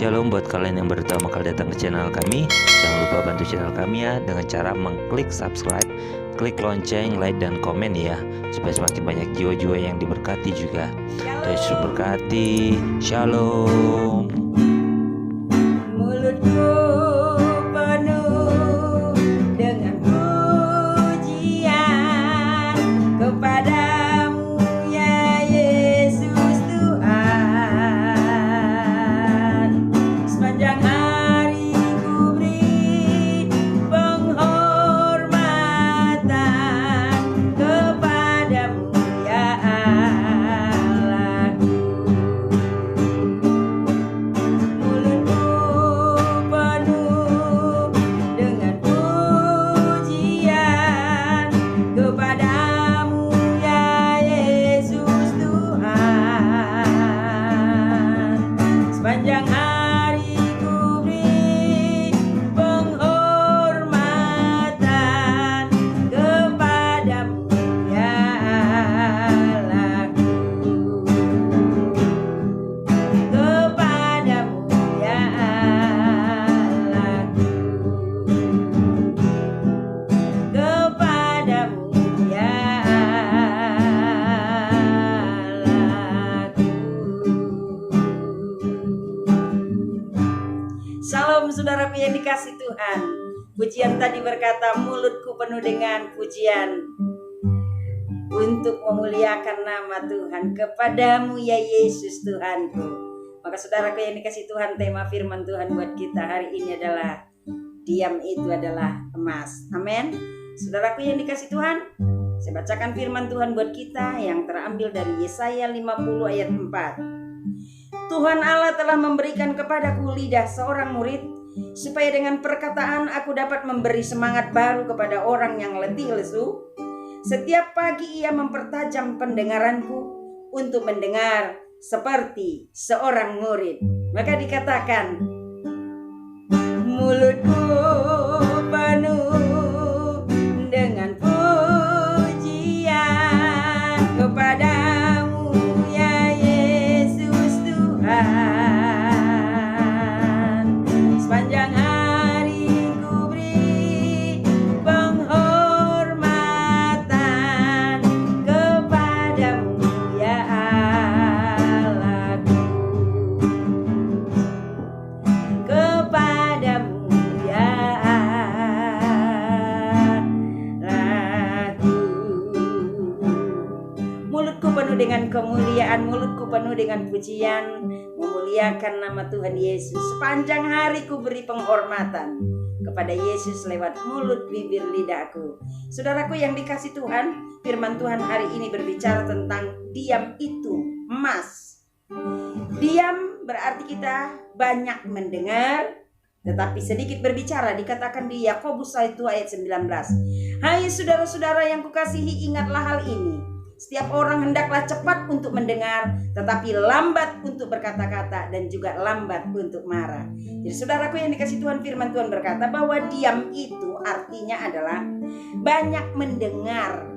Shalom buat kalian yang baru kali datang ke channel kami. Jangan lupa bantu channel kami ya dengan cara mengklik subscribe, klik lonceng, like dan komen ya, supaya semakin banyak jiwa-jiwa yang diberkati juga. Terus berkati. Shalom. Mulutku penuh dengan pujian kepadamu ya Yesus Tuhan. Sepanjang hari ku beri penghormatan kepadamu ya Allahku. Mulutku penuh dengan pujian kepadamu ya Yesus Tuhan. Sepanjang hari ku beri penghormatan kepadamu ya Allahku. Kepadamu ya Allahku. Kepadamu ya Allahku. Salam saudaraku yang dikasih Tuhan. Pujian tadi berkata, mulutku penuh dengan pujian untuk memuliakan nama Tuhan. Kepadamu ya Yesus Tuhanku. Maka saudaraku yang dikasih Tuhan, tema firman Tuhan buat kita hari ini adalah diam itu adalah emas. Amin. Saudaraku yang dikasih Tuhan, saya bacakan firman Tuhan buat kita yang terambil dari Yesaya 50 ayat 4. Tuhan Allah telah memberikan kepadaku lidah seorang murid, supaya dengan perkataan aku dapat memberi semangat baru kepada orang yang letih lesu. Setiap pagi ia mempertajam pendengaranku untuk mendengar seperti seorang murid. Maka dikatakan, mulutku penuh dengan pujian kepadamu ya Yesus Tuhan. Sepanjang hari ku beri penghormatan kepadamu ya Allahku. Kepadamu ya Allahku. Mulutku penuh dengan kemuliaan, mulutku penuh dengan pujian, memuliakan nama Tuhan Yesus. Sepanjang hari ku beri penghormatan kepada Yesus lewat mulut, bibir, lidahku. Saudaraku yang dikasih Tuhan, firman Tuhan hari ini berbicara tentang diam itu emas. Diam berarti kita banyak mendengar tetapi sedikit berbicara. Dikatakan di Yakobus 1 ayat 19. Hai saudara-saudara yang kukasihi, ingatlah hal ini. Setiap orang hendaklah cepat untuk mendengar, tetapi lambat untuk berkata-kata dan juga lambat untuk marah. Jadi saudaraku yang dikasih Tuhan, firman Tuhan berkata bahwa diam itu artinya adalah banyak mendengar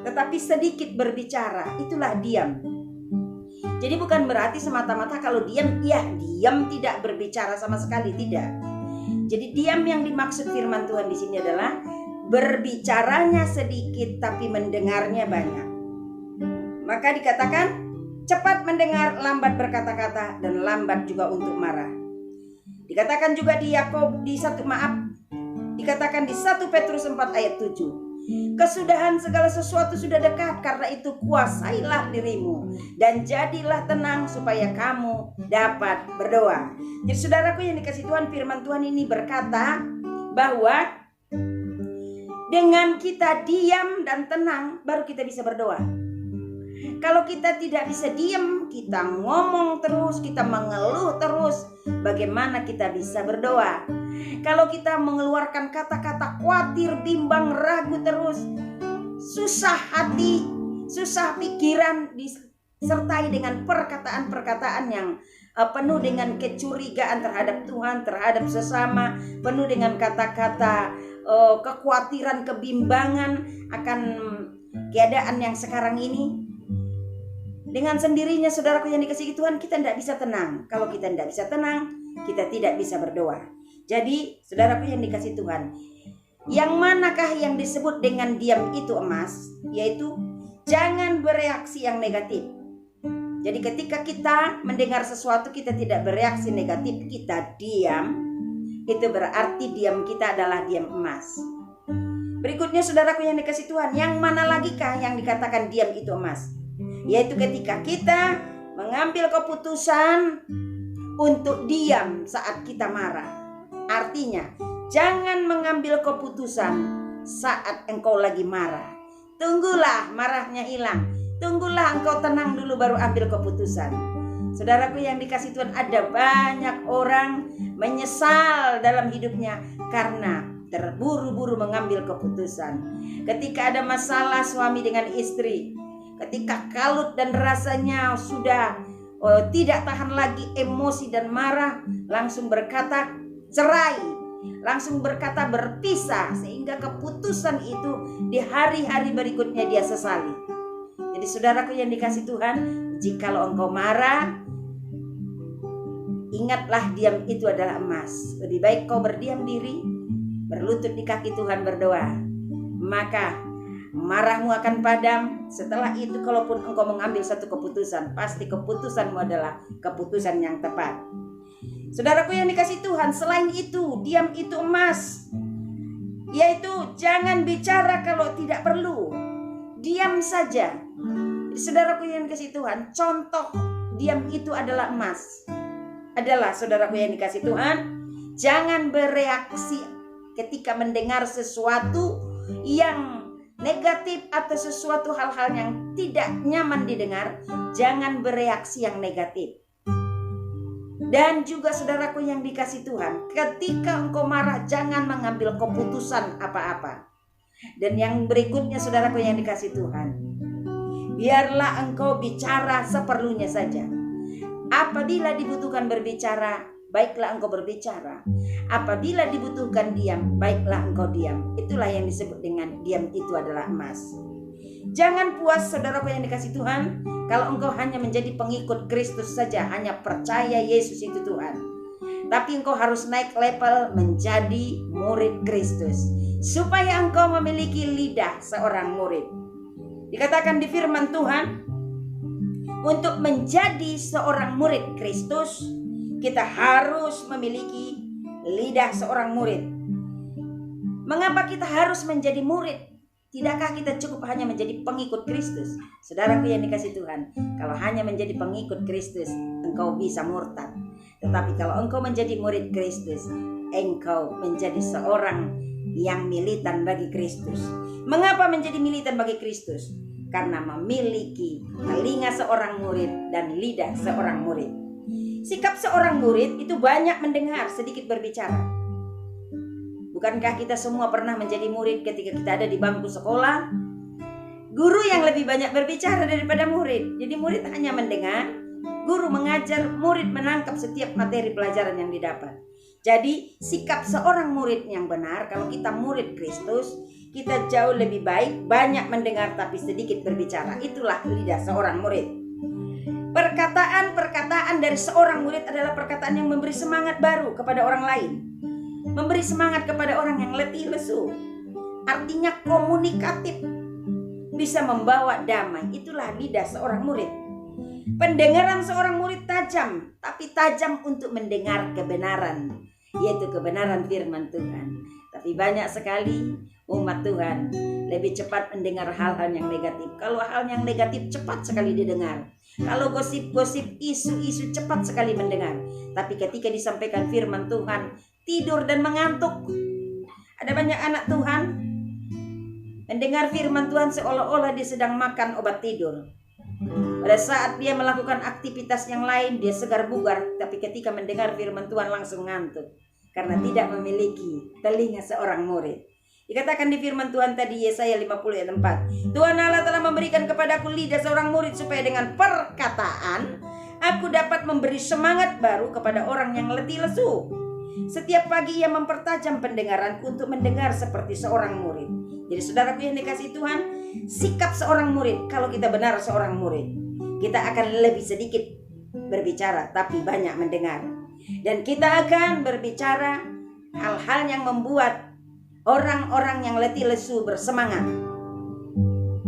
tetapi sedikit berbicara. Itulah diam. Jadi bukan berarti semata-mata kalau diam, ya diam tidak berbicara sama sekali, tidak. Jadi diam yang dimaksud firman Tuhan di sini adalah berbicaranya sedikit tapi mendengarnya banyak. Maka dikatakan cepat mendengar, lambat berkata-kata dan lambat juga untuk marah. Dikatakan juga dikatakan di 1 Petrus 4 ayat 7. Kesudahan segala sesuatu sudah dekat, karena itu kuasailah dirimu dan jadilah tenang supaya kamu dapat berdoa. Jadi saudaraku yang dikasih Tuhan, firman Tuhan ini berkata bahwa dengan kita diam dan tenang baru kita bisa berdoa. Kalau kita tidak bisa diam, kita ngomong terus, kita mengeluh terus, bagaimana kita bisa berdoa? Kalau kita mengeluarkan kata-kata khawatir, bimbang, ragu terus, susah hati, susah pikiran, disertai dengan perkataan-perkataan yang penuh dengan kecurigaan terhadap Tuhan, terhadap sesama, penuh dengan kata-kata kekhawatiran, kebimbangan akan keadaan yang sekarang ini. Dengan sendirinya saudaraku yang dikasihi Tuhan, kita tidak bisa tenang. Kalau kita tidak bisa tenang, kita tidak bisa berdoa. Jadi saudaraku yang dikasihi Tuhan, yang manakah yang disebut dengan diam itu emas? Yaitu jangan bereaksi yang negatif. Jadi ketika kita mendengar sesuatu kita tidak bereaksi negatif, kita diam, itu berarti diam kita adalah diam emas. Berikutnya saudaraku yang dikasihi Tuhan, yang mana lagikah yang dikatakan diam itu emas? Yaitu ketika kita mengambil keputusan untuk diam saat kita marah. Artinya, jangan mengambil keputusan saat engkau lagi marah. Tunggulah marahnya hilang. Tunggulah engkau tenang dulu baru ambil keputusan. Saudaraku yang dikasihi Tuhan, ada banyak orang menyesal dalam hidupnya karena terburu-buru mengambil keputusan. Ketika ada masalah suami dengan istri, ketika kalut dan rasanya sudah tidak tahan lagi emosi dan marah, langsung berkata cerai, langsung berkata berpisah, sehingga keputusan itu di hari-hari berikutnya dia sesali. Jadi saudaraku yang dikasihi Tuhan, jikalau engkau marah, ingatlah diam itu adalah emas. Lebih baik kau berdiam diri, berlutut di kaki Tuhan berdoa, maka marahmu akan padam. Setelah itu kalaupun engkau mengambil satu keputusan, pasti keputusanmu adalah keputusan yang tepat. Saudaraku yang dikasihi Tuhan, selain itu diam itu emas, yaitu jangan bicara kalau tidak perlu, diam saja. Saudaraku yang dikasihi Tuhan, contoh diam itu adalah emas adalah, saudaraku yang dikasihi Tuhan, jangan bereaksi ketika mendengar sesuatu yang negatif atau sesuatu hal-hal yang tidak nyaman didengar. Jangan bereaksi yang negatif. Dan juga saudaraku yang dikasihi Tuhan, ketika engkau marah jangan mengambil keputusan apa-apa. Dan yang berikutnya saudaraku yang dikasihi Tuhan, biarlah engkau bicara seperlunya saja. Apabila dibutuhkan berbicara, baiklah engkau berbicara. Apabila dibutuhkan diam, baiklah engkau diam. Itulah yang disebut dengan diam itu adalah emas. Jangan puas saudaraku yang dikasihi Tuhan kalau engkau hanya menjadi pengikut Kristus saja, hanya percaya Yesus itu Tuhan. Tapi engkau harus naik level menjadi murid Kristus, supaya engkau memiliki lidah seorang murid. Dikatakan di firman Tuhan, untuk menjadi seorang murid Kristus, kita harus memiliki lidah seorang murid. Mengapa kita harus menjadi murid? Tidakkah kita cukup hanya menjadi pengikut Kristus? Saudaraku yang dikasihi Tuhan, kalau hanya menjadi pengikut Kristus, engkau bisa murtad. Tetapi kalau engkau menjadi murid Kristus, engkau menjadi seorang yang militan bagi Kristus. Mengapa menjadi militan bagi Kristus? Karena memiliki telinga seorang murid dan lidah seorang murid. Sikap seorang murid itu banyak mendengar, sedikit berbicara. Bukankah kita semua pernah menjadi murid ketika kita ada di bangku sekolah? Guru yang lebih banyak berbicara daripada murid. Jadi murid hanya mendengar, guru mengajar, murid menangkap setiap materi pelajaran yang didapat. Jadi sikap seorang murid yang benar, kalau kita murid Kristus, kita jauh lebih baik banyak mendengar tapi sedikit berbicara. Itulah lidah seorang murid. Perkataan-perkataan dari seorang murid adalah perkataan yang memberi semangat baru kepada orang lain, memberi semangat kepada orang yang letih lesu. Artinya komunikatif, bisa membawa damai. Itulah lidah seorang murid. Pendengaran seorang murid tajam, tapi tajam untuk mendengar kebenaran, yaitu kebenaran firman Tuhan. Tapi banyak sekali umat Tuhan lebih cepat mendengar hal-hal yang negatif. Kalau hal yang negatif cepat sekali didengar. Kalau gosip-gosip, isu-isu cepat sekali mendengar. Tapi ketika disampaikan firman Tuhan, tidur dan mengantuk. Ada banyak anak Tuhan mendengar firman Tuhan seolah-olah dia sedang makan obat tidur. Pada saat dia melakukan aktivitas yang lain, dia segar bugar. Tapi ketika mendengar firman Tuhan langsung ngantuk, karena tidak memiliki telinga seorang murid. Dikatakan di firman Tuhan tadi, Yesaya 50 ayat 4, Tuhan Allah telah memberikan kepadaku lidah seorang murid, supaya dengan perkataan aku dapat memberi semangat baru kepada orang yang letih lesu. Setiap pagi ia mempertajam pendengaranku untuk mendengar seperti seorang murid. Jadi saudaraku yang dikasihi Tuhan, sikap seorang murid, kalau kita benar seorang murid, kita akan lebih sedikit berbicara tapi banyak mendengar. Dan kita akan berbicara hal-hal yang membuat orang-orang yang letih lesu bersemangat.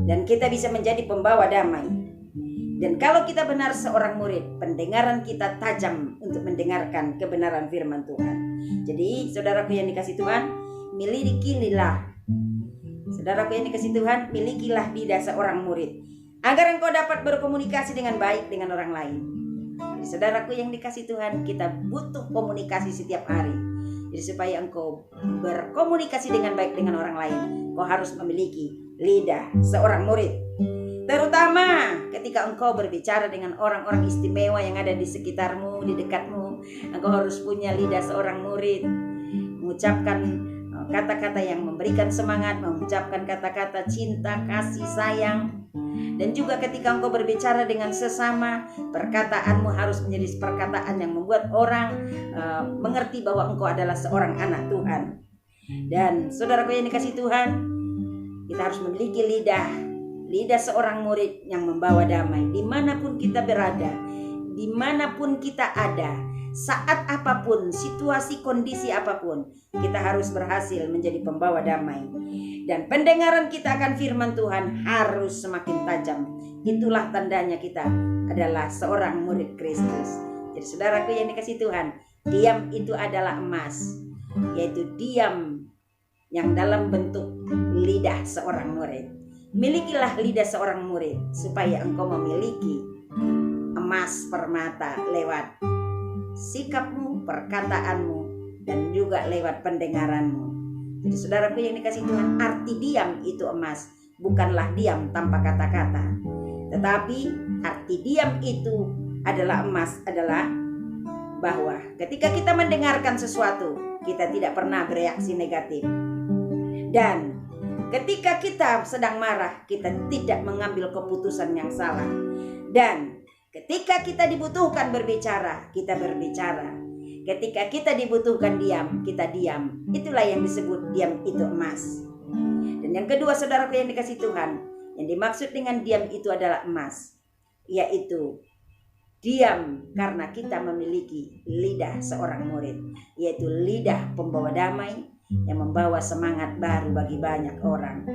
Dan kita bisa menjadi pembawa damai. Dan kalau kita benar seorang murid, pendengaran kita tajam untuk mendengarkan kebenaran firman Tuhan. Jadi saudaraku yang dikasih Tuhan, milikilah lidah seorang murid, agar engkau dapat berkomunikasi dengan baik dengan orang lain. Jadi saudaraku yang dikasih Tuhan, kita butuh komunikasi setiap hari. Jadi supaya engkau berkomunikasi dengan baik dengan orang lain, engkau harus memiliki lidah seorang murid. Terutama ketika engkau berbicara dengan orang-orang istimewa yang ada di sekitarmu, di dekatmu, engkau harus punya lidah seorang murid. Mengucapkan kata-kata yang memberikan semangat, mengucapkan kata-kata cinta, kasih, sayang. Dan juga ketika engkau berbicara dengan sesama, perkataanmu harus menjadi perkataan yang membuat orang mengerti bahwa engkau adalah seorang anak Tuhan. Dan saudaraku yang dikasih Tuhan, kita harus memiliki lidah seorang murid yang membawa damai. Dimanapun kita berada, dimanapun kita ada, saat apapun, situasi kondisi apapun, kita harus berhasil menjadi pembawa damai. Dan pendengaran kita akan firman Tuhan harus semakin tajam. Itulah tandanya kita adalah seorang murid Kristus. Jadi saudaraku yang dikasih Tuhan, diam itu adalah emas, yaitu diam yang dalam bentuk lidah seorang murid. Milikilah lidah seorang murid supaya engkau memiliki emas permata lewat sikapmu, perkataanmu, dan juga lewat pendengaranmu. Jadi saudaraku yang dikasih Tuhan, arti diam itu emas, bukanlah diam tanpa kata-kata. Tetapi arti diam itu adalah emas, adalah bahwa ketika kita mendengarkan sesuatu, kita tidak pernah bereaksi negatif. Dan ketika kita sedang marah, kita tidak mengambil keputusan yang salah. Dan ketika kita dibutuhkan berbicara, kita berbicara. Ketika kita dibutuhkan diam, kita diam. Itulah yang disebut diam itu emas. Dan yang kedua saudaraku yang dikasih Tuhan, yang dimaksud dengan diam itu adalah emas, yaitu diam karena kita memiliki lidah seorang murid, yaitu lidah pembawa damai yang membawa semangat baru bagi banyak orang.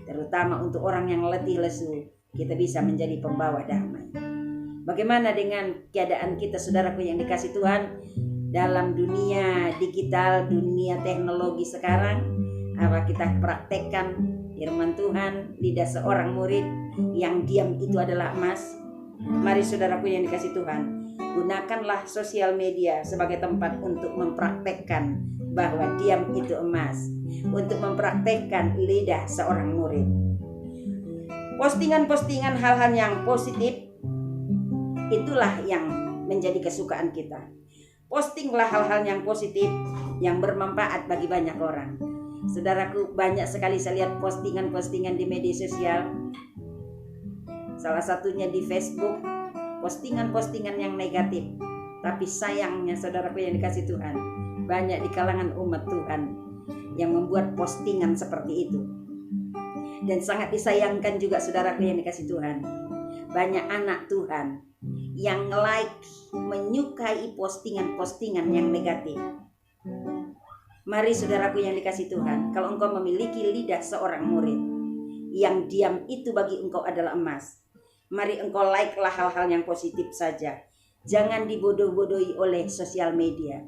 Terutama untuk orang yang letih lesu, kita bisa menjadi pembawa damai. Bagaimana dengan keadaan kita saudaraku yang dikasih Tuhan dalam dunia digital, dunia teknologi sekarang? Apa kita praktekkan firman Tuhan, lidah seorang murid yang diam itu adalah emas? Mari saudaraku yang dikasih Tuhan, gunakanlah sosial media sebagai tempat untuk mempraktekkan bahwa diam itu emas, untuk mempraktekkan lidah seorang murid. Postingan-postingan hal-hal yang positif, itulah yang menjadi kesukaan kita. Postinglah hal-hal yang positif yang bermanfaat bagi banyak orang. Saudaraku, banyak sekali saya lihat postingan-postingan di media sosial. Salah satunya di Facebook, postingan-postingan yang negatif. Tapi sayangnya saudaraku yang dikasih Tuhan, banyak di kalangan umat Tuhan yang membuat postingan seperti itu. Dan sangat disayangkan juga saudaraku yang dikasih Tuhan, banyak anak Tuhan yang like, menyukai postingan-postingan yang negatif. Mari saudaraku yang dikasih Tuhan, kalau engkau memiliki lidah seorang murid yang diam itu bagi engkau adalah emas, mari engkau like-lah hal-hal yang positif saja. Jangan dibodoh-bodohi oleh sosial media.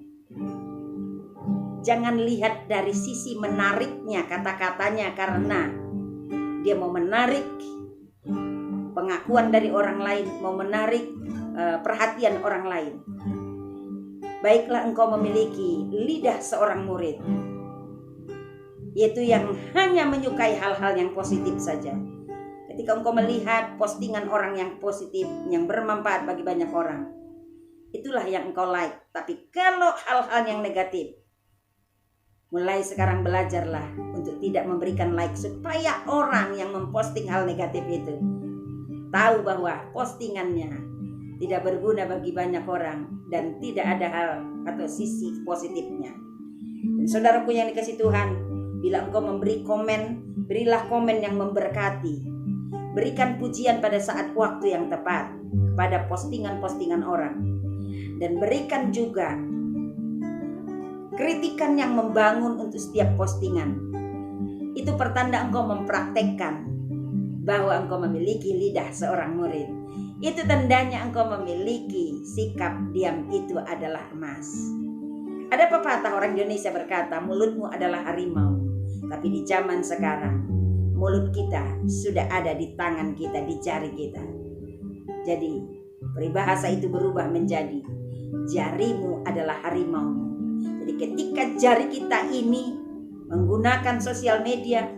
Jangan lihat dari sisi menariknya kata-katanya, karena dia mau menarik pengakuan dari orang lain, mau menarik perhatian orang lain. Baiklah engkau memiliki lidah seorang murid, yaitu yang hanya menyukai hal-hal yang positif saja. Ketika engkau melihat postingan orang yang positif, yang bermanfaat bagi banyak orang, itulah yang engkau like. Tapi kalau hal-hal yang negatif, mulai sekarang belajarlah untuk tidak memberikan like, supaya orang yang memposting hal negatif itu tahu bahwa postingannya tidak berguna bagi banyak orang dan tidak ada hal atau sisi positifnya. Dan saudaraku yang dikasih Tuhan, bila engkau memberi komen, berilah komen yang memberkati. berikan pujian pada saat waktu yang tepat kepada postingan-postingan orang, dan berikan juga kritikan yang membangun untuk setiap postingan. Itu pertanda engkau mempraktekkan bahwa engkau memiliki lidah seorang murid. Itu tandanya engkau memiliki sikap diam itu adalah emas. Ada pepatah orang Indonesia berkata, mulutmu adalah harimau. Tapi di zaman sekarang, mulut kita sudah ada di tangan kita, di jari kita. Jadi peribahasa itu berubah menjadi jarimu adalah harimau. Jadi ketika jari kita ini menggunakan sosial media,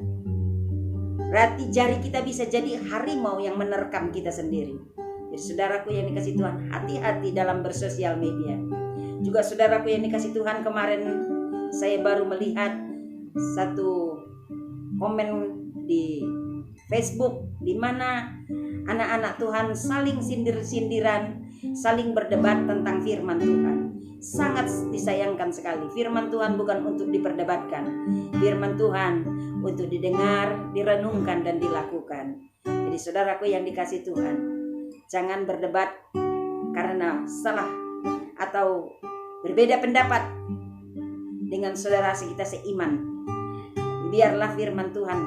berarti jari kita bisa jadi harimau yang menerkam kita sendiri. Jadi saudaraku yang dikasih Tuhan, hati-hati dalam bersosial media. Juga saudaraku yang dikasih Tuhan, kemarin saya baru melihat satu komen di Facebook di mana anak-anak Tuhan saling sindir-sindiran, saling berdebat tentang firman Tuhan. Sangat disayangkan sekali. Firman Tuhan bukan untuk diperdebatkan. Firman Tuhan untuk didengar, direnungkan, dan dilakukan. Jadi saudaraku yang dikasih Tuhan, jangan berdebat karena salah atau berbeda pendapat dengan saudara kita seiman. Biarlah firman Tuhan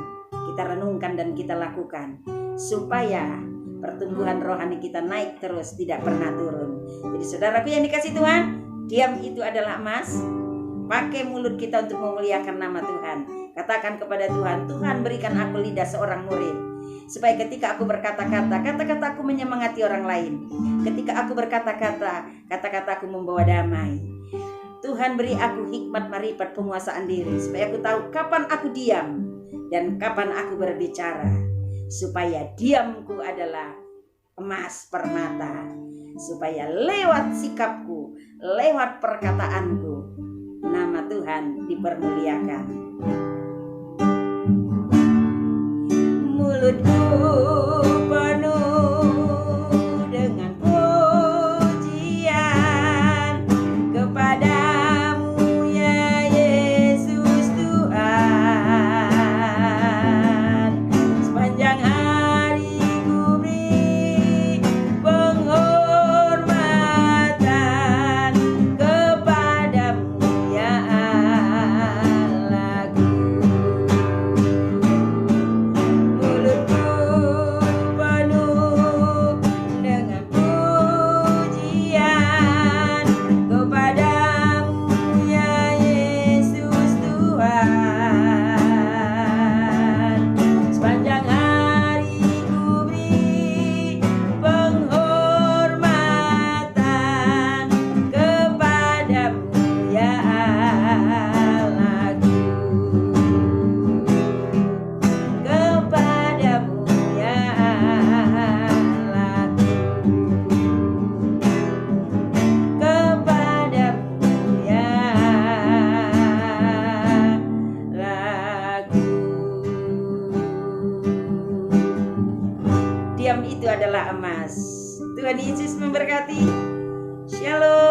kita renungkan dan kita lakukan, supaya pertumbuhan rohani kita naik terus, tidak pernah turun. Jadi saudaraku yang dikasih Tuhan, diam itu adalah emas. Pakai mulut kita untuk memuliakan nama Tuhan. Katakan kepada Tuhan, Tuhan berikan aku lidah seorang murid, supaya ketika aku berkata-kata, kata-kataku menyemangati orang lain. Ketika aku berkata-kata, kata-kataku membawa damai. Tuhan beri aku hikmat, marifat, penguasaan diri, supaya aku tahu kapan aku diam dan kapan aku berbicara, supaya diamku adalah emas permata, supaya lewat sikapku, lewat perkataanku, nama Tuhan dipermuliakan. Mulutku penuh dengan pujian kepadamu ya Yesus Tuhan. Sepanjang hari ku beri penghormatan kepadamu ya Allahku. Diam itu adalah emas. Tuhan Yesus memberkati. Shalom.